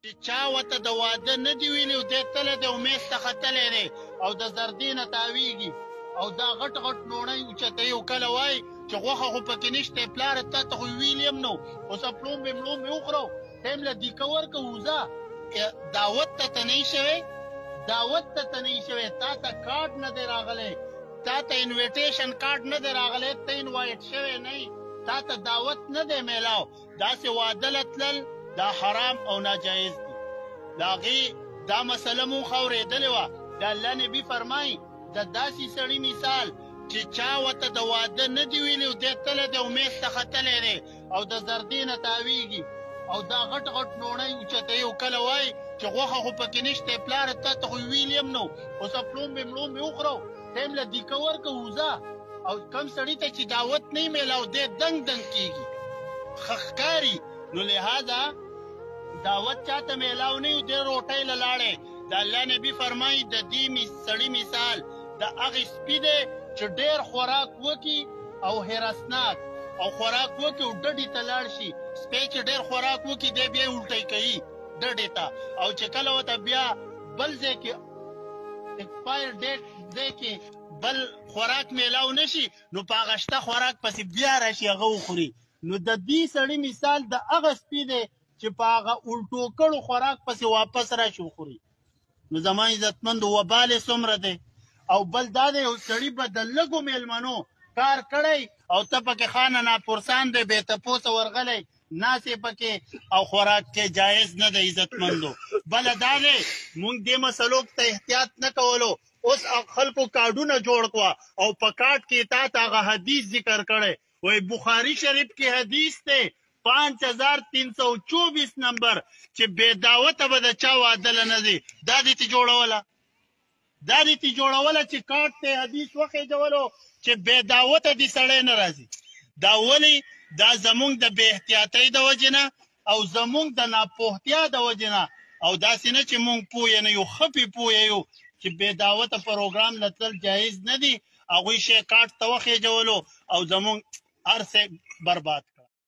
چې چا ورته د واده نه دي ویلي او دی تللی دی او میز ته ختلی دی او د زردې نه تاویږي او دا غټ غټ لوڼی اوچتوي او کله وایي چې غوښه خو پکې نشته پلاره تا ته خو ویلي یم نو اوس پلومبې ملومبې وخورو ټایم له دیکه ورکه وځه دعوت ته نه یې شوی دعوت ته نه یې شوی تا ته کارډ نه دی راغلی تا ته انویټیشن کارډ نه دی راغلی ته انوایټ شوی نه یې تا ته دعوت نه دی میلاو داسې واده له تلل دا حرام او ناجایز دي د هغې دا مسله مونږ اورېدلې وه د الله نبي فرمایي د داسې سړي مثال چې چا ورته د واده نه دي ویلي او دی تللی دی او میز ته ختلی دی او د زردې نه تاویږي او دا غټ غټ لوڼی اوچتوي او کله وایي چې غوښه خو پکې نشته پلاره تا ته خو ویلي یم نو اوس پلومبې ملومبې وخورو ټایم له دیکه ورکه وځه او کم سړي ته چې دعوت نه یې میلاو دی دنګ دنګ کېږي ښه ښکاري نو لہذا دعوت چاته میلاو نه یو دی روټۍ له لاړې د الله نبي فرمایي د دې سړي مثال د هغې سپي دی چې ډېر خوراک وکړي او حرسناک او خوراک وکړي او ډډې ته لاړ شي سپی چې ډېر خوراک وکړي دی بیا یې الټۍ کوي ډډې ته او چې کله ورته بیا بل ځای کې ایکسپایر ډیټ ځای کې بل خوراک میلاو نه شي نو په هغه شته خوراک پسې بیا راشي هغه وخوري نو د دې سړي مثال د هغه سپي دی چې په هغه الټو کړو خوراک پسې واپس راشي وخوري نو زما عزتمندو وبال یې څومره دی او بل دا دی یو سړي به د لږو میلمنو کار کړی او ته پکې خانه ناپرسان دی بې تپوسه ورغلی ناسې پکې او خوراک کې جایز نه دی عزتمندو بله دا دی مونږ دې مسلو ته احتیاط نه کولو اوس خلکو کارډونه جوړ کړه او په کارډ کې تا ته هغه حدیث ذکر کړی وای بخاری شریف کې حدیث دی 5324 نمبر چې بې دعوته به د چا واده له نه دی دا دې ته جوړوله چې کارډ ته حدیث وخېجولو چې بې دعوته دې سړی نه راځي دا ولې دا زمونږ د بې احتیاطۍ د وجې نه او زمونږ د ناپوهتیا د وجې نه او داسې نه چې مونږ پوه نه یو ښه پې پوه یو چې بې دعوته پروګرام له تلل جایز نه دي هغوی شی کارډ ته وخېجولو او زمونږ هر څه برباد